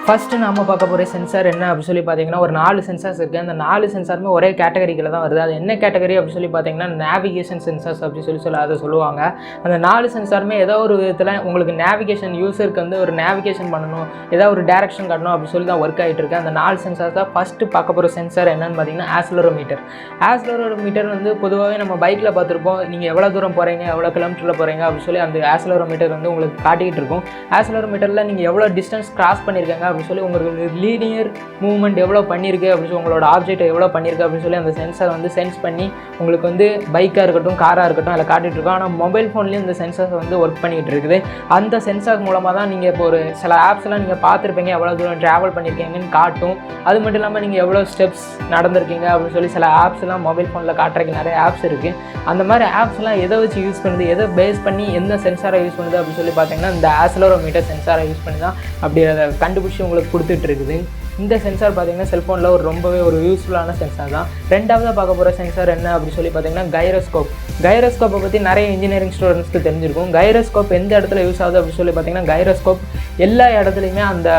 First நம்ம பார்க்க போகிற சென்சார் என்ன அப்படின்னு சொல்லி பார்த்தீங்கன்னா ஒரு 4 சென்சார்ஸ் இருக்குது. அந்த 4 சென்சாருமே ஒரே கேட்டகரியில் தான் வருது. அது என்ன கேட்டகரி அப்படின்னு சொல்லி பார்த்தீங்கன்னா நேவிகேஷன் சென்சார்ஸ் அப்படின்னு சொல்லி அதை சொல்லுவாங்க. அந்த 4 சென்சாருமே ஏதோ ஒரு விதத்தில் உங்களுக்கு நேவிகேஷன் யூஸருக்கு வந்து ஒரு நேவிகேஷன் பண்ணணும், ஏதோ ஒரு டேரக்ஷன் காட்டணும் அப்படின்னு சொல்லி தான் ஒர்க் ஆகிட்டு இருக்கு. அந்த 4 சென்சார்ஸ் தான் ஃபஸ்ட்டு பார்க்க போகிற சென்சார் என்னன்னு பார்த்தீங்கன்னா ஆக்சிலரோமீட்டர். ஆக்சிலரோமீட்டர் வந்து பொதுவாகவே நம்ம பைக்கில் பார்த்துருப்போம். நீங்கள் எவ்வளோ தூரம் போகிறீங்க, எவ்வளோ கிலோமீட்டரில் போகிறீங்க அப்படின்னு சொல்லி அந்த ஆக்சிலரோமீட்டர் வந்து உங்களுக்கு காட்டிக்கிட்டு இருக்கும். ஆக்சிலரோமீட்டரில் நீங்கள் எவ்வளோ டிஸ்டன்ஸ் கிராஸ் பண்ணியிருக்காங்க அப்படின்னு சொல்லி உங்களுக்கு லீனியர் மூவ்மெண்ட் எவ்வளோ பண்ணியிருக்கு அப்படின்னு சொல்லி உங்களோட ஆப்ஜெக்ட் எவ்வளோ பண்ணியிருக்கு அப்படின்னு சொல்லி அந்த சென்சார் வந்து சென்ஸ் பண்ணி உங்களுக்கு வந்து பைக்காக இருக்கட்டும் காராக இருக்கட்டும் அதில் காட்டிகிட்டு இருக்கோம். ஆனால் மொபைல் ஃபோன்லேயும் இந்த சென்சார்ஸ் வந்து ஒர்க் பண்ணிகிட்டு இருக்குது. அந்த சென்சார் மூலமாக தான் நீங்கள் இப்போ ஒரு சில ஆப்ஸ்லாம் நீங்கள் பார்த்துருப்பீங்க, எவ்வளோ தூரம் ட்ராவல் பண்ணியிருக்கீங்கன்னு காட்டும். அது மட்டும் இல்லாமல் நீங்கள் எவ்வளோ ஸ்டெப்ஸ் நடந்திருக்கீங்க அப்படின்னு சொல்லி சில ஆப்ஸ்லாம் மொபைல் ஃபோனில் காட்டுறதுக்கு நிறைய ஆப்ஸ் இருக்குது. அந்த மாதிரி ஆப்ஸ்லாம் எதை வச்சு யூஸ் பண்ணுது, எதை பேஸ் பண்ணி எந்த சென்சாரை யூஸ் பண்ணுது அப்படின்னு சொல்லி பார்த்தீங்கன்னா இந்த ஆக்சிலரோமீட்டர் சென்சாரை யூஸ் பண்ணி தான் அப்படி அதை கண்டுபிடிச்சி உங்களுக்கு கொடுத்துட்டு இருக்குது. இந்த சென்சார் பார்த்தீங்கன்னா செல்ஃபோனில் ரொம்பவே ஒரு யூஸ்ஃபுல்லான சென்சார் தான். ரெண்டாவதாக பார்க்க போகிற சென்சார் என்ன அப்படின்னு சொல்லி பார்த்தீங்கன்னா கைரோஸ்கோப். கைரோஸ்கோப்பை பற்றி நிறைய இன்ஜினியரிங் ஸ்டூடெண்ட்ஸ்க்கு தெரிஞ்சிருக்கும். கைரோஸ்கோப் எந்த இடத்துல யூஸ் ஆகுது அப்படின்னு சொல்லி பார்த்தீங்கன்னா கைரோஸ்கோப் எல்லா இடத்துலையுமே அந்த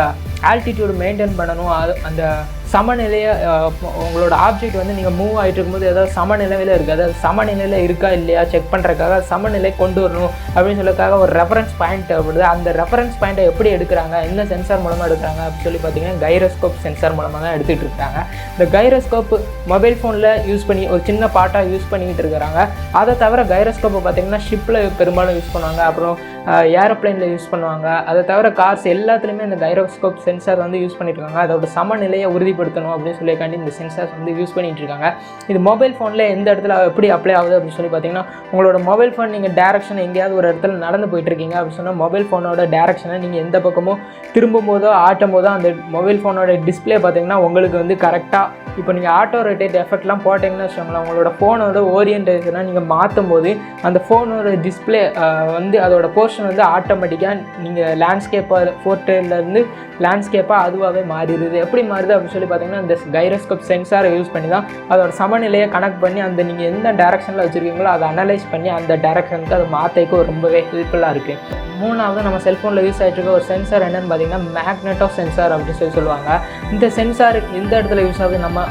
ஆல்டிடியூடு மெயின்டைன் பண்ணணும். அந்த சமநிலையை உங்களோட ஆப்ஜெக்ட் வந்து நீங்கள் மூவ் ஆகிட்டு இருக்கும்போது ஏதாவது சமநிலையில் இருக்குது, அதாவது சமநிலையில் இருக்கா இல்லையா செக் பண்ணுறதுக்காக சமநிலை கொண்டு வரணும் அப்படின்னு சொல்லிக்காக ஒரு ரெஃபரன்ஸ் பாயிண்ட் தேவைப்படுது. அந்த ரெஃபரன்ஸ் பாயிண்ட்டை எப்படி எடுக்கிறாங்க, என்ன சென்சார் மூலமாக எடுக்கிறாங்க அப்படின்னு சொல்லி பார்த்தீங்கன்னா கைரோஸ்கோப் சென்சார் மூலமாக தான் எடுத்துகிட்டு இருக்காங்க. இந்த கைரோஸ்கோப் மொபைல் ஃபோனில் யூஸ் பண்ணி ஒரு சின்ன பார்ட்டாக யூஸ் பண்ணிக்கிட்டு இருக்கிறாங்க. அதை தவிர கைரோஸ்கோப்பை பார்த்தீங்கன்னா ஷிப்பில் பெரும்பாலும் யூஸ் பண்ணுவாங்க, அப்புறம் ஏரோப்ளைனில் யூஸ் பண்ணுவாங்க. அதை தவிர கார்ஸ் எல்லாத்துலேயுமே இந்த கைரோஸ்கோப் சென்சார் வந்து யூஸ் பண்ணிட்டு இருக்காங்க. அதோட சமநிலையை உறுதிப்படுத்தணும் அப்படின்னு சொல்லிக்காண்டி இந்த சென்சார்ஸ் வந்து யூஸ் பண்ணிட்டு இருக்காங்க. இது மொபைல் ஃபோனில் எந்த இடத்துல எப்படி அப்ளை ஆகுது அப்படின்னு சொல்லி பார்த்தீங்கன்னா உங்களோட மொபைல் ஃபோன் நீங்கள் டேரக்ஷன் எங்கேயாவது ஒரு இடத்துல நடந்து போயிட்டு இருக்கீங்க அப்படின்னு சொன்னால் மொபைல் ஃபோனோட டேரக்ஷனை நீங்கள் எந்த பக்கமோ திரும்பும் போதோ ஆட்டும் போதோ அந்த மொபைல் ஃபோனோட டிஸ்பிளே பார்த்தீங்கன்னா உங்களுக்கு வந்து கரெக்டாக இப்போ நீங்கள் ஆட்டோ ரொட்டேட் எஃபெக்ட்லாம் போட்டிங்கன்னு வச்சுக்கோங்களேன், உங்களோட ஃபோனோட ஓரியன்டேஷனை நீங்கள் மாற்றும் போது அந்த ஃபோனோட டிஸ்பிளே வந்து அதோட போர்ஷன் வந்து ஆட்டோமேட்டிக்காக நீங்கள் லேண்ட்ஸ்கேப்பாக போர்ட்ரேட்லேருந்து லேண்ட்ஸ்கேப்பாக அதுவாகவே மாறிடுது. எப்படி மாறுது அப்படின்னு சொல்லி பார்த்தீங்கன்னா இந்த கைரோஸ்கோப் சென்சாரை யூஸ் பண்ணி தான் அதோட சமநிலையை கனெக்ட் பண்ணி அந்த நீங்கள் எந்த டேரக்ஷனில் வச்சுருக்கீங்களோ அதை அனலைஸ் பண்ணி அந்த டேரக்ஷனுக்கு அதை மாற்றிக்க ரொம்பவே ஹெல்ப்ஃபுல்லாக இருக்குது. மூணாவது நம்ம செல்ஃபோனில் யூஸ் ஆகிட்டு இருக்க ஒரு சென்சார் என்னென்னு பார்த்தீங்கன்னா மேக்னெட்டோ சென்சார் அப்படின்னு சொல்லுவாங்க. இந்த சென்சார் எந்த இடத்துல யூஸ் ஆகுது நம்ம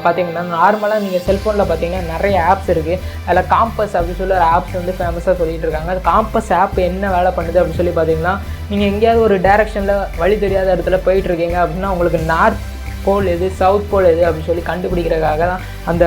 பார்த்தீங்கன்னா நார்மலாக நீங்கள் செல்ஃபோனில் பார்த்தீங்கன்னா நிறைய ஆப்ஸ் இருக்குது. அதில் காம்பஸ் அப்படின்னு சொல்லி ஒரு ஆப்ஸ் வந்து ஃபேமஸாக சொல்லிகிட்டு இருக்காங்க. அது காம்பஸ் ஆப் என்ன வேலை பண்ணுது அப்படின்னு சொல்லி பார்த்தீங்கன்னா நீங்கள் எங்கேயாவது ஒரு டேரக்ஷனில் வழி தெரியாத இடத்துல போயிட்டுருக்கீங்க அப்படின்னா உங்களுக்கு நார்த் போல் எது சவுத் போல் எது அப்படின்னு சொல்லி கண்டுபிடிக்கிறதுக்காக தான் அந்த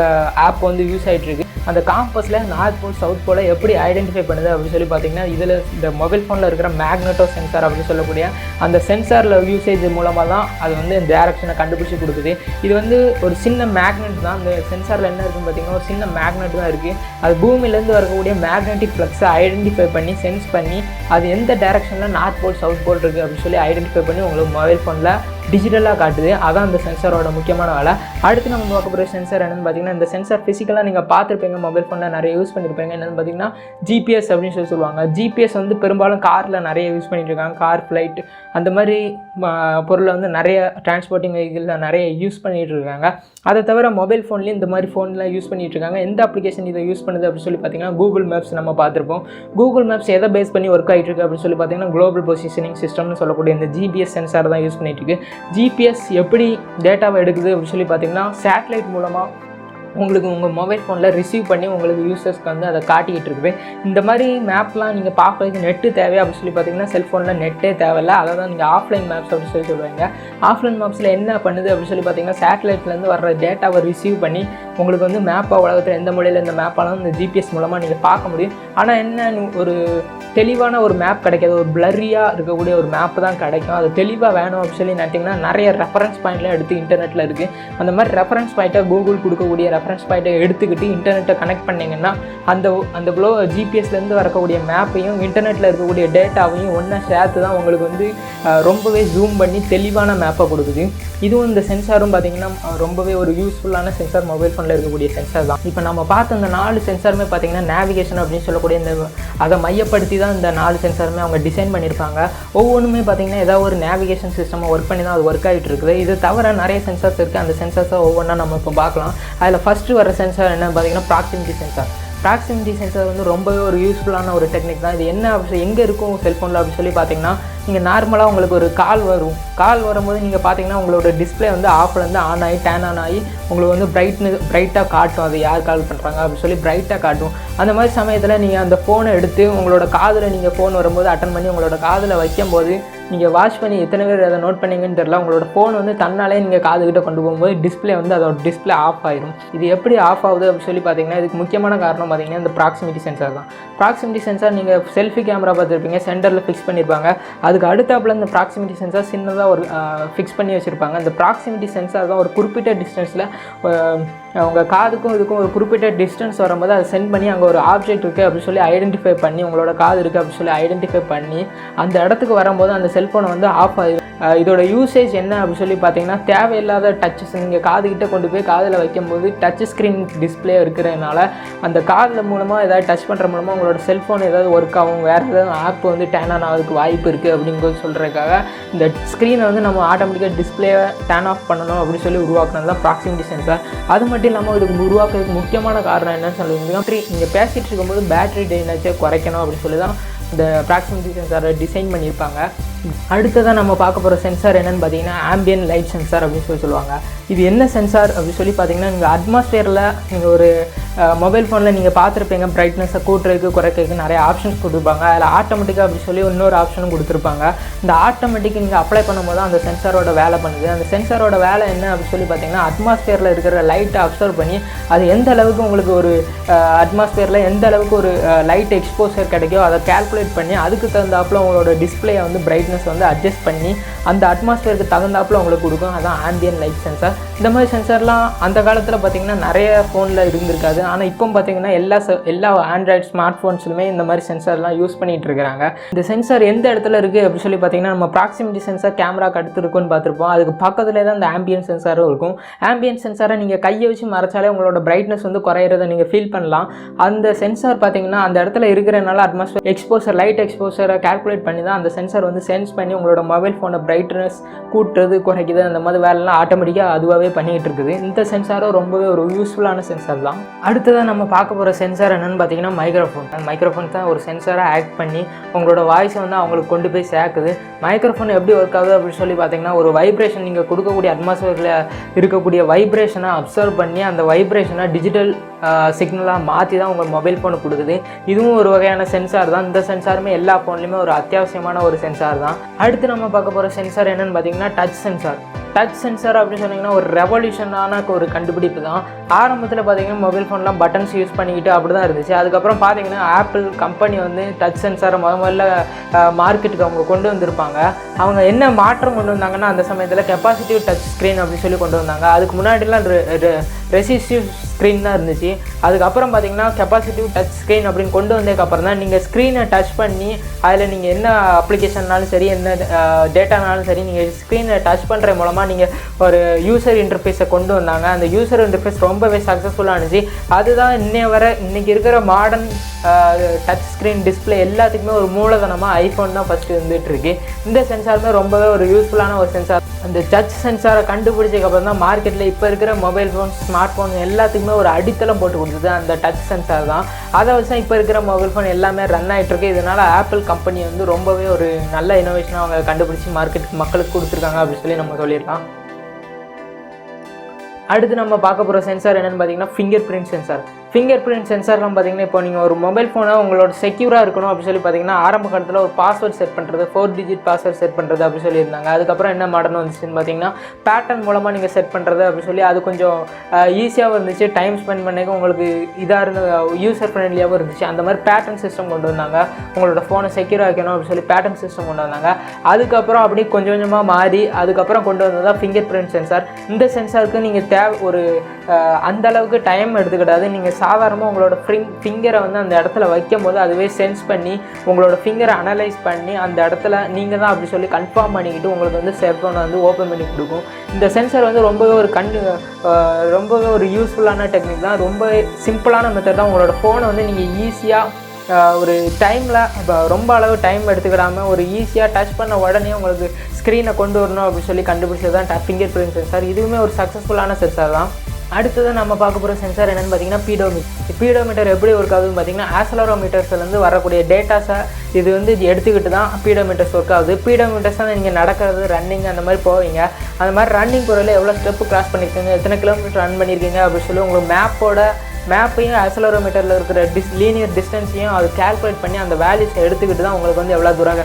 ஆப் வந்து யூஸ் ஆகிட்டுருக்கு. அந்த காம்பஸில் நார்த் போல் சவுத் போல் எப்படி ஐடென்டிஃபை பண்ணுது அப்படின்னு சொல்லி பார்த்தீங்கன்னா இதில் இந்த மொபைல் ஃபோனில் இருக்கிற மேக்னெட்டோ சென்சார் அப்படின்னு சொல்லக்கூடிய அந்த சென்சாரில் யூசேஜ் மூலமாக தான் அது வந்து இந்த டேரக்ஷனை கண்டுபிடிச்சி கொடுக்குது. இது வந்து ஒரு சின்ன மேக்னெட் தான். அந்த சென்சாரில் என்ன இருக்குன்னு பார்த்தீங்கன்னா ஒரு சின்ன மேக்னெட் தான் இருக்குது. அது பூமியிலேருந்து வரக்கூடிய மேக்னெட்டிக் ஃப்ளக்ஸை ஐடென்டிஃபை பண்ணி சென்ஸ் பண்ணி அது எந்த டேரக்ஷனில் நார்த் போல் சவுத் போல் இருக்குது அப்படின்னு சொல்லி ஐடென்டிஃபை பண்ணி உங்களுக்கு மொபைல் ஃபோனில் டிஜிட்டலாக காட்டுது. அதான் அந்த சென்சாரோட முக்கியமான வேலை. அடுத்து நம்ம பார்க்க போகிற சென்சார் என்னென்னு பார்த்தீங்கன்னா இந்த சென்சார் ஃபிசிக்கலாக நீங்கள் பார்த்துருப்பீங்க, மொபைல் ஃபோனில் நிறைய யூஸ் பண்ணியிருப்பீங்க. என்னென்னு பார்த்தீங்கன்னா ஜிபிஎஸ் அப்படின்னு சொல்லுவாங்க. ஜிபிஎஸ் வந்து பெரும்பாலும் காரில் நிறைய யூஸ் பண்ணிட்டு இருக்காங்க. கார், ஃப்ளைட் அந்த மாதிரி பொருளை வந்து நிறைய டிரான்ஸ்போர்ட்டிங் வெஹிக்கிளில் நிறைய யூஸ் பண்ணிகிட்டு இருக்காங்க. அதை தவிர மொபைல் ஃபோன்லேயும் இந்த மாதிரி ஃபோன்லாம் யூஸ் பண்ணிகிட்டு இருக்காங்க. எந்த அப்ளிகேஷன் இதை யூஸ் பண்ணுது அப்படின்னு சொல்லி பார்த்தீங்கன்னா கூகுள் மேப்ஸ் நம்ம பார்த்துருப்போம். கூகுள் மேப்ஸ் எதை பேஸ் பண்ணி ஒர்க் ஆகிட்டு இருக்கு அப்படின்னு சொல்லி பார்த்தீங்கன்னா குளோபல் பொசிஷனிங் சிஸ்டம்னு சொல்லக்கூடிய இந்த ஜிபிஎஸ் சென்சார் தான் யூஸ் பண்ணிட்டு இருக்கு. ஜிபிஎஸ் எப்படி டேட்டாவை எடுக்குது அப்படின்னு சொல்லி பார்த்தீங்கன்னா சேட்டலைட் மூலமாக உங்களுக்கு உங்கள் மொபைல் ஃபோனில் ரிசீவ் பண்ணி உங்களுக்கு யூசர்ஸ்க்கு வந்து அதை காட்டிக்கிட்டு இருக்குது. இந்த மாதிரி மேப்லாம் நீங்கள் பார்க்குறதுக்கு நெட்டு தேவையா அப்படின்னு சொல்லி பார்த்தீங்கன்னா செல்ஃபோனில் நெட்டே தேவையில்லை. அதை தான் நீங்கள் ஆஃப்லைன் மேப்ஸ் அப்படின்னு சொல்லி சொல்லுவாங்க. ஆஃப்லைன் மேப்ஸில் என்ன பண்ணுது அப்படின்னு சொல்லி பார்த்தீங்கன்னா சேட்டலைட்லேருந்து வர்ற டேட்டாவை ரிசீவ் பண்ணி உங்களுக்கு வந்து மேப்பாக உலகத்தில் எந்த மொழியில் இந்த மேப்பாலும் இந்த ஜிபிஎஸ் மூலமாக நீங்கள் பார்க்க முடியும். ஆனால் என்ன ஒரு தெளிவான ஒரு மேப் கிடைக்காது, ஒரு பிளரியாக இருக்கக்கூடிய ஒரு மேப் தான் கிடைக்கும். அது தெளிவாக வேணும் அப்படின்னு சொல்லி நினச்சிங்கன்னா நிறைய ரெஃபரன்ஸ் பாயிண்ட்லாம் எடுத்து இன்டர்நெட்டில் இருக்குது. அந்த மாதிரி ரெஃபரன்ஸ் பாயிண்ட்டை கூகுள் கொடுக்கக்கூடிய ரெஃபரன்ஸ் பாயிண்ட்டை எடுத்துக்கிட்டு இன்டர்நெட்டை கனெக்ட் பண்ணிங்கன்னா அந்த ஜிபிஎஸ்லேருந்து வரக்கூடிய மேப்பையும் இன்டர்நெட்டில் இருக்கக்கூடிய டேட்டாவையும் ஒன்றா சேர்த்து தான் உங்களுக்கு வந்து ரொம்பவே ஜூம் பண்ணி தெளிவான மேப்பை கொடுக்குது. இதுவும் இந்த சென்சாரும் பார்த்திங்கன்னா ரொம்பவே ஒரு யூஸ்ஃபுல்லான சென்சார் மொபைல் ஃபோனில் இருக்கக்கூடிய சென்சார் தான். இப்போ நம்ம பார்த்த இந்த 4 சென்சாருமே பார்த்திங்கன்னா நேவிகேஷன் அப்படின்னு சொல்லக்கூடிய இந்த அதை மையப்படுத்தி தான் இந்த 4 சென்சாருமே அவங்க டிசைன் பண்ணியிருப்பாங்க. ஒவ்வொன்றுமே பார்த்திங்கன்னா ஏதாவது ஒரு நேவிகேஷன் சிஸ்டமை ஒர்க் பண்ணி தான் அது ஒர்க் ஆகிட்டு இருக்குது. இது தவிர நிறைய சென்சார்ஸ் இருக்குது. அந்த சென்சார்ஸை ஒவ்வொன்றா நம்ம இப்போ பார்க்கலாம். அதில் ஃபஸ்ட்டு வர சென்சார் என்ன பார்த்திங்கன்னா ப்ராக்சிமிட்டி சென்சார். ப்ராக்சிமிட்டி சென்சார் வந்து ரொம்பவே ஒரு யூஸ்ஃபுல்லான ஒரு டெக்னிக் தான். இது என்ன எங்கே இருக்கும் செல்ஃபோனில் அப்படின்னு சொல்லி பார்த்தீங்கன்னா, நீங்கள் நார்மலாக உங்களுக்கு ஒரு கால் வரும்போது நீங்கள் பார்த்தீங்கன்னா உங்களோட டிஸ்பிளே வந்து ஆஃப்லேருந்து ஆன் ஆகி டேன் ஆன் ஆகி உங்களுக்கு வந்து பிரைட்டாக காட்டும். அது யார் கால் பண்ணுறாங்க அப்படின்னு சொல்லி பிரைட்டாக காட்டும். அந்த மாதிரி சமயத்தில் நீங்கள் அந்த ஃபோனை எடுத்து உங்களோட காதில் நீங்கள் ஃபோன் வரும்போது அட்டன் பண்ணி உங்களோட காதில் வைக்கும்போது நீங்கள் வாட்ச் பண்ணி எத்தனை பேர் அதை நோட் பண்ணிங்கன்னு தெரியல, உங்களோட ஃபோன் வந்து தன்னாலே நீங்கள் காதுகிட்ட கொண்டு போகும்போது டிஸ்பிளே வந்து அதோட டிஸ்பிளே ஆஃப் ஆயிடும். இது எப்படி ஆஃப் ஆகுது அப்படின்னு சொல்லி பார்த்தீங்கன்னா, இதுக்கு முக்கியமான காரணம் பார்த்தீங்கன்னா இந்த ப்ராக்சிமிட்டி சென்சார் தான். ப்ராக்சிமிட்டி சென்சார் நீங்கள் செல்ஃபி கேமரா பார்த்துருப்பீங்க, சென்டரில் ஃபிக்ஸ் பண்ணியிருப்பாங்க. அதுக்கு அடுத்தாப்பில் இந்த ப்ராக்சிமிட்டி சென்சார் சின்னதாக ஒரு ஃபிக்ஸ் பண்ணி வச்சுருப்பாங்க. இந்த ப்ராக்சிமிட்டி சென்சார் தான் ஒரு குறிப்பிட்ட டிஸ்டன்ஸில் உங்கள் காதுக்கும் இதுக்கும் ஒரு குறிப்பிட்ட டிஸ்டன்ஸ் வரும்போது அதை சென்ட் பண்ணி அங்கே ஒரு ஆப்ஜெக்ட் இருக்குது அப்படின்னு சொல்லி ஐடென்டிஃபை பண்ணி, உங்களோட காது இருக்குது அப்படின்னு சொல்லி ஐடென்டிஃபை பண்ணி அந்த இடத்துக்கு வரும்போது அந்த செல்ஃபோனை வந்து ஆஃப் ஆகிடும். இதோட யூசேஜ் என்ன அப்படின்னு சொல்லி பார்த்தீங்கன்னா, தேவையில்லாத டச்சஸ் நீங்கள் காதுகிட்ட கொண்டு போய் காதில் வைக்கும்போது டச் ஸ்க்ரீன் டிஸ்பிளே இருக்கிறதுனால அந்த காதில் மூலமாக ஏதாவது டச் பண்ணுற மூலமாக உங்களோட செல்ஃபோன் ஏதாவது ஒர்க் ஆகும், வேறு ஏதாவது ஆப் வந்து டேன் ஆன் ஆகிறதுக்கு வாய்ப்பு இருக்குது அப்படிங்கிறது சொல்கிறதுக்காக இந்த ஸ்க்ரீனை வந்து நம்ம ஆட்டோமேட்டிக்காக டிஸ்பிளேவை டேன் ஆஃப் பண்ணணும் அப்படின்னு சொல்லி உருவாக்குனது தான் ப்ராக்சிமிட்டி சென்சார். அது மட்டும் இல்லாமல் இதுக்கு உருவாக்குறதுக்கு முக்கியமான காரணம் என்னன்னு சொல்லுவீங்கன்னா, நீங்கள் பேசிகிட்டு இருக்கும்போது பேட்டரி ட்ரெயினேஜை குறைக்கணும் அப்படின்னு சொல்லி தான் இந்த ப்ராக்சிமிட்டி சென்சாரை டிசைன் பண்ணியிருப்பாங்க. அடுத்ததான் நம்ம பார்க்க போகிற சென்சார் என்னென்னு பார்த்தீங்கன்னா ஆம்பியன் லைட் சென்சார் அப்படின்னு சொல்லுவாங்க. இது என்ன சென்சார் அப்படின்னு சொல்லி பார்த்தீங்கன்னா, நீங்கள் அட்மாஸ்பியரில் நீங்கள் ஒரு மொபைல் ஃபோனில் நீங்கள் பார்த்துருப்பீங்க, பிரைட்னஸை கூட்டுறதுக்கு குறைக்கிறதுக்கு நிறைய ஆப்ஷன்ஸ் கொடுத்துருப்பாங்க. அதில் ஆட்டோமேட்டிக்காக அப்படின்னு சொல்லி இன்னொரு ஆப்ஷனும் கொடுத்துருப்பாங்க. இந்த ஆட்டோமேட்டிக் நீங்கள் அப்ளை பண்ணும்போது தான் அந்த சென்சாரோட வேலை பண்ணுது. அந்த சென்சாரோட வேலை என்ன அப்படின்னு சொல்லி பார்த்தீங்கன்னா, அட்மாஸ்பியரில் இருக்கிற லைட்டை அப்சர்வ் பண்ணி அது எந்த அளவுக்கு உங்களுக்கு ஒரு அட்மாஸ்பியரில் எந்த அளவுக்கு ஒரு லைட் எக்ஸ்போசர் கிடைக்கோ அதை கால்குலேட் பண்ணி அதுக்கு தகுந்தாப்பில் உங்களோட டிஸ்பிளேயை வந்து பிரைட்னஸ் வந்து அட்ஜஸ்ட் பண்ணி அந்த அட்மாஸ்பியருக்கு தகுந்தாப்பில் உங்களுக்கு கொடுக்கும். அதான் ஆம்பியன் லைட் சென்சார். இந்த மாதிரி சென்சார்லாம் அந்த காலத்தில் பார்த்திங்கன்னா நிறைய ஃபோனில் இருந்திருக்காது. ஆனால் இப்போ பார்த்திங்கன்னா எல்லா ஆண்ட்ராய்டு ஸ்மார்ட் ஃபோன்ஸ்லுமே இந்த மாதிரி சென்சார்லாம் யூஸ் பண்ணிகிட்டு இருக்கிறாங்க. இந்த சென்சார் எந்த இடத்துல இருக்குது அப்படின்னு சொல்லி பார்த்திங்கன்னா, நம்ம ப்ராக்சிமிட்டி சென்சார் கேமராக்கு அடுத்து இருக்குன்னு பார்த்துருப்போம். அதுக்கு பக்கத்துலேயே தான் இந்த ஆம்பியன் சென்சாரும் இருக்கும். ஆம்பியன் சென்சாரை நீங்கள் கையை வச்சு மறைச்சாலே உங்களோட பிரைட்னஸ் வந்து குறையிறதை நீங்கள் ஃபீல் பண்ணலாம். அந்த சென்சார் பார்த்திங்கன்னா அந்த இடத்துல இருக்கிறனால அட்மாஸ்பியர் எக்ஸ்போசர் லைட் எக்ஸ்போசரை கால்குலேட் பண்ணி தான் அந்த சென்சார் வந்து சென்ஸ் பண்ணி உங்களோட மொபைல் ஃபோனை பிரைட்னஸ் கூட்டுறது குறைக்குது அந்த மாதிரி வேலைலாம் ஆட்டோமேட்டிக்காக அதுவாகவே பண்ணிகிட்டு இருக்குது. இந்த சென்சாரும் ரொம்பவே ஒரு யூஸ்ஃபுல்லான சென்சார் தான். அடுத்ததாக நம்ம பார்க்க போகிற சென்சார் என்னென்னு பார்த்தீங்கன்னா மைக்ரோஃபோன் தான் ஒரு சென்சாராக ஆக்ட் பண்ணி உங்களோட வாய்ஸை வந்து அவங்களுக்கு கொண்டு போய் சேர்க்குது. மைக்ரோஃபோன் எப்படி ஒர்க் ஆகுது அப்படின்னு சொல்லி பார்த்தீங்கன்னா, ஒரு வைப்ரேஷன் நீங்கள் கொடுக்கக்கூடிய அட்மாஸ்பியரில் இருக்கக்கூடிய வைப்ரேஷனை அப்சர்வ் பண்ணி அந்த வைப்ரேஷனை டிஜிட்டல் சிக்னலாக மாற்றி தான் உங்கள் மொபைல் ஃபோனுக்கு கொடுக்குது. இதுவும் ஒரு வகையான சென்சார் தான். இந்த சென்சாருமே எல்லா ஃபோன்லேயுமே ஒரு அத்தியாவசியமான ஒரு சென்சார் தான். அடுத்து நம்ம பார்க்க போகிற சென்சார் என்னென்னு பார்த்தீங்கன்னா டச் சென்சார். டச் சென்சார் அப்படின்னு சொன்னிங்கன்னா ஒரு ரெவல்யூஷனான ஒரு கண்டுபிடிப்பு தான். ஆரம்பத்தில் பார்த்தீங்கன்னா மொபைல் ஃபோன்லாம் பட்டன்ஸ் யூஸ் பண்ணிக்கிட்டு அப்படி தான் இருந்துச்சு. அதுக்கப்புறம் பார்த்தீங்கன்னா ஆப்பிள் கம்பெனி வந்து டச் சென்சாரை முதல்ல மார்க்கெட்டுக்கு அவங்க கொண்டு வந்திருப்பாங்க. அவங்க என்ன மாற்றம் கொண்டு வந்தாங்கன்னா, அந்த சமயத்தில் கெப்பாசிட்டிவ் டச் ஸ்க்ரீன் அப்படின்னு சொல்லி கொண்டு வந்தாங்க. அதுக்கு முன்னாடிலாம் ரெசிஸ்டிவ் ஸ்க்ரீன் தான் இருந்துச்சு. அதுக்கப்புறம் பார்த்தீங்கன்னா கெப்பாசிட்டிவ் டச் ஸ்க்ரீன் அப்படின்னு கொண்டு வந்ததுக்கப்புறம் தான் நீங்கள் ஸ்க்ரீனை டச் பண்ணி அதில் நீங்கள் என்ன அப்ளிகேஷன்னாலும் சரி என்ன டேட்டானாலும் சரி நீங்கள் ஸ்க்ரீனை டச் பண்ணுற மூலமாக நீங்கள் ஒரு யூசர் இன்டர்ஃபேஸை கொண்டு வந்தாங்க. அந்த யூசர் இன்டர்ஃபேஸ் ரொம்பவே சக்ஸஸ்ஃபுல்லாக இருந்துச்சு. அதுதான் இன்றைக்கி இருக்கிற மாடர்ன் டச் ஸ்க்ரீன் டிஸ்பிளே எல்லாத்துக்குமே ஒரு மூலதனமாக ஐஃபோன் தான் ஃபஸ்ட்டு இருந்துகிட்ருக்கு. இந்த சென்சாருமே ரொம்பவே ஒரு யூஸ்ஃபுல்லான ஒரு சென்சார். அந்த டச் சென்சாரை கண்டுபிடிச்சதுக்கப்புறம் தான் மார்க்கெட்டில் இப்போ இருக்கிற மொபைல் ஃபோன் ஸ்மார்ட் ஃபோன் எல்லாத்துக்குமே ஒரு அடித்தளம் போட்டு கொடுத்தது அந்த டச் சென்சார் தான். அதை வச்சு தான் இப்போ இருக்கிற மொபைல் ஃபோன் எல்லாமே ரன் ஆகிட்டுருக்கு. இதனால் ஆப்பிள் கம்பெனி வந்து ரொம்பவே ஒரு நல்ல இனோவேஷனாக அவங்க கண்டுபிடிச்சி மார்க்கெட்டுக்கு மக்களுக்கு கொடுத்துருக்காங்க அப்படின்னு சொல்லி நம்ம சொல்லிடலாம். அடுத்து நம்ம பார்க்க போகிற சென்சார் என்னென்னு பார்த்தீங்கன்னா finger print sensor. Finger print சென்சார்லாம் பார்த்தீங்கன்னா, இப்போ நீங்கள் ஒரு மொபைல் ஃபோனை உங்களோட செக்யூராக இருக்கணும் அப்படின்னு சொல்லி பார்த்தீங்கன்னா ஆரம்ப காலத்தில் ஒரு பாஸ்வேர்ட் செட் பண்ணுறது 4 டிஜிட் பாஸ்வேர்ட் செட் பண்ணுறது அப்படி சொல்லியிருந்தாங்க. அதுக்கப்புறம் என்ன மாடர்ன் வந்துச்சுன்னு பார்த்தீங்கன்னா பேட்டர்ன் மூலமாக நீங்கள் செட் பண்ணுறது அப்படி சொல்லி அது கொஞ்சம் ஈஸியாகவும் இருந்துச்சு. டைம் ஸ்பெண்ட் பண்ணிக்க உங்களுக்கு இதாக இருந்த யூசர் ஃப்ரெண்ட்லியாகவும் இருந்துச்சு. அந்த மாதிரி பேட்டர்ன் சிஸ்டம் கொண்டு வந்தாங்க. உங்களோட ஃபோனை செக்யூராக வைக்கணும் அப்படின்னு சொல்லி பேட்டர்ன் சிஸ்டம் கொண்டு வந்தாங்க. அதுக்கப்புறம் அப்படி கொஞ்சம் கொஞ்சமாக மாறி அதுக்கப்புறம் கொண்டு வந்தது தான் ஃபிங்கர் பிரிண்ட் சென்சார். இந்த சென்சாருக்கு நீங்கள் ஒரு அந்தளவுக்கு டைம் எடுத்துக்கிட்டாது. நீங்கள் சாதாரணமாக உங்களோட ஃபிங்கரை வந்து அந்த இடத்துல வைக்கும் போது அதுவே சென்ஸ் பண்ணி உங்களோட ஃபிங்கரை அனலைஸ் பண்ணி அந்த இடத்துல நீங்கள் தான் அப்படி சொல்லி கன்ஃபார்ம் பண்ணிக்கிட்டு உங்களுக்கு வந்து செல்ஃபோனை வந்து ஓப்பன் பண்ணி கொடுக்கும். இந்த சென்சார் வந்து ரொம்பவே ஒரு யூஸ்ஃபுல்லான டெக்னிக் தான். ரொம்ப சிம்பிளான மெத்தட் தான். உங்களோட ஃபோனை வந்து நீங்கள் ஈஸியாக ஒரு டைமில் ரொம்ப அளவு டைம் எடுத்துக்கிடாமல் ஒரு ஈஸியாக டச் பண்ண உடனே உங்களுக்கு ஸ்க்ரீனை கொண்டு வரணும் அப்படின்னு சொல்லி கண்டுபிடிச்சது தான் ஃபிங்கர் பிரிண்ட் சென்சார். இதுவுமே ஒரு சக்ஸஸ்ஃபுல்லான சென்சார் தான். அடுத்தது நம்ம பார்க்க போகிற சென்சார் என்னென்னு பார்த்தீங்கன்னா பீடோமீட்டர் எப்படி ஒர்க் ஆகுதுன்னு பார்த்தீங்கன்னா ஆக்சலரோமீட்டர்ஸ்லேருந்து வரக்கூடிய டேட்டாஸை இது வந்து எடுத்துக்கிட்டு தான் பீடோமீட்டர்ஸ் ஒர்க் ஆகுது. பீடோமீட்டர்ஸ் தான் நீங்கள் நடக்கிறது, ரன்னிங் அந்த மாதிரி போவீங்க. அந்த மாதிரி ரன்னிங் போகிறதுல எவ்வளோ ஸ்டெப்பு கிராஸ் பண்ணியிருக்கீங்க, எத்தனை கிலோமீட்டர் ரன் பண்ணியிருக்கீங்க அப்படின்னு சொல்லி உங்களுக்கு மேப்பையும் ஆக்சலரோமீட்டரில் இருக்கிற லீனியர் டிஸ்டன்ஸையும் அது கால்குலேட் பண்ணி அந்த வேல்யூஸை எடுத்துக்கிட்டு தான் உங்களுக்கு வந்து எவ்வளோ தூரம்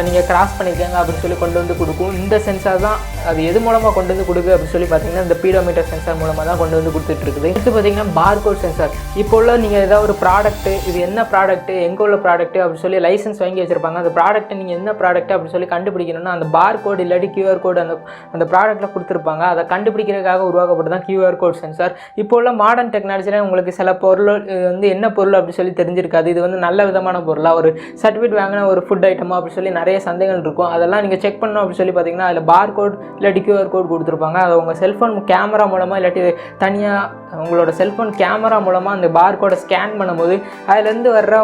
நீங்கள் கிராஸ் பண்ணியிருக்கீங்க அப்படின்னு சொல்லி கொண்டு வந்து கொடுக்கும். இந்த சென்சார் தான் அது எது மூலமாக கொண்டு வந்து கொடுக்கு அப்படின்னு சொல்லி பார்த்தீங்கன்னா இந்த பீடோமீட்டர் சென்சார் மூலமாக தான் கொண்டு வந்து கொடுத்துட்ருக்குது. அடுத்து பார்த்தீங்கன்னா பார்கோட் சென்சார். இப்போ உள்ள நீங்கள் ஏதாவது ஒரு ப்ராடக்ட்டு, இது என்ன ப்ராடக்ட்டு, எங்கே உள்ள ப்ராடக்ட்டு அப்படின்னு சொல்லி லைசன்ஸ் வாங்கி வச்சுருப்பாங்க. அந்த ப்ராடக்ட்டை நீங்கள் என்ன ப்ராடக்ட் அப்படின்னு சொல்லி கண்டுபிடிக்கணும்னா அந்த பார்கோட் இல்லாட்டி QR கோட் அந்த ப்ராடக்ட்டில் கொடுத்துருப்பாங்க. அதை கண்டுபிடிக்கிறதுக்காக உருவாக்கப்பட்டு தான் QR கோட் சென்சார். இப்போ உள்ள மாடர்ன் டெக்னாலஜியில் உங்களுக்கு சில பொருள் வந்து என்ன பொருள் அப்படின்னு சொல்லி தெரிஞ்சிருக்காது. இது வந்து நல்ல விதமான பொருளாக ஒரு சர்டிஃபிகேட் வாங்கின ஒரு ஃபுட் ஐட்டமா அப்படின்னு சொல்லி நிறைய சந்தேகங்கள் இருக்கும். அதெல்லாம் நீங்கள் செக் பண்ணணும் அப்படின்னு சொல்லி பார்த்தீங்கன்னா அதில் பார்கோட் இல்லாட்டி QR கோட் கொடுத்துருப்பாங்க. அதை உங்கள் செல்ஃபோன் கேமரா மூலமாக இல்லாட்டி தனியாக உங்களோட செல்ஃபோன் கேமரா மூலமாக அந்த பார்கோடை ஸ்கேன் பண்ணும்போது அதுலேருந்து வர்ற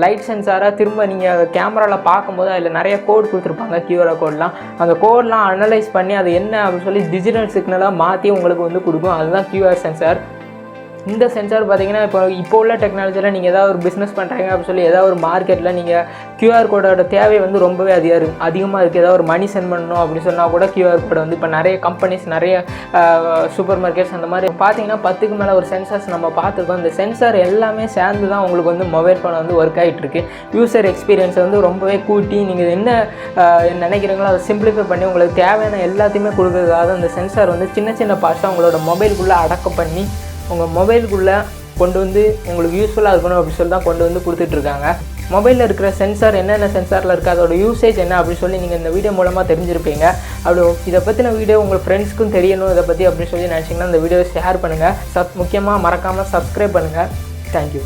லைட் சென்சாராக திரும்ப நீங்கள் கேமராவில் பார்க்கும்போது அதில் நிறைய கோட் கொடுத்துருப்பாங்க. QR கோட்லாம் அந்த கோட்லாம் அனலைஸ் பண்ணி அது என்ன அப்படின்னு சொல்லி டிஜிட்டல் சிக்னலாக மாற்றி உங்களுக்கு வந்து கொடுக்கும். அதுதான் QR சென்சார். இந்த சென்சார் பார்த்தீங்கன்னா இப்போ உள்ள டெக்னாலஜியில் நீங்கள் ஏதாவது ஒரு பிஸ்னஸ் பண்ணுறீங்க அப்படின்னு சொல்லி ஏதாவது ஒரு மார்க்கெட்டில் நீங்கள் QR கோடோட தேவை வந்து ரொம்பவே அதிகமாக இருக்குது. ஏதாவது ஒரு மணி சென்ட் பண்ணணும் அப்படின்னு சொன்னால் கூட QR கோடை வந்து இப்போ நிறைய கம்பெனிஸ், நிறைய சூப்பர் மார்க்கெட்ஸ் அந்த மாதிரி பார்த்தீங்கன்னா 10க்கு மேலே ஒரு சென்சார்ஸ் நம்ம பார்த்துருக்கோம். இந்த சென்சார் எல்லாமே சேர்ந்து தான் உங்களுக்கு வந்து மொபைல் ஃபோன் வந்து ஒர்க் ஆகிட்டு இருக்கு. யூசர் எக்ஸ்பீரியன்ஸை வந்து ரொம்பவே கூட்டி நீங்கள் என்ன நினைக்கிறீங்களோ அதை சிம்பிளிஃபை பண்ணி உங்களுக்கு தேவையான எல்லாத்தையுமே கொடுக்குறதுக்காக இந்த சென்சார் வந்து சின்ன சின்ன பார்ட்ஸாக உங்களோட மொபைலுக்குள்ளே அடக்கம் பண்ணி உங்கள் மொபைலுக்குள்ளே கொண்டு வந்து உங்களுக்கு யூஸ்ஃபுல்லாக இருக்கணும் அப்படின்னு சொல்லி தான் கொண்டு வந்து கொடுத்துட்ருக்காங்க. மொபைலில் இருக்கிற சென்சார் என்னென்ன சென்சாரில் இருக்குது, அதோட யூசேஜ் என்ன அப்படின்னு சொல்லி நீங்கள் இந்த வீடியோ மூலமாக தெரிஞ்சிருப்பீங்க. அப்படி இதை பற்றின வீடியோ உங்கள் ஃப்ரெண்ட்ஸ்க்கும் தெரியணும் இதை பற்றி அப்படின்னு சொல்லி நினச்சிங்கன்னா இந்த வீடியோவை ஷேர் பண்ணுங்கள். முக்கியமாக மறக்காமல் சப்ஸ்கிரைப் பண்ணுங்கள். தேங்க்யூ.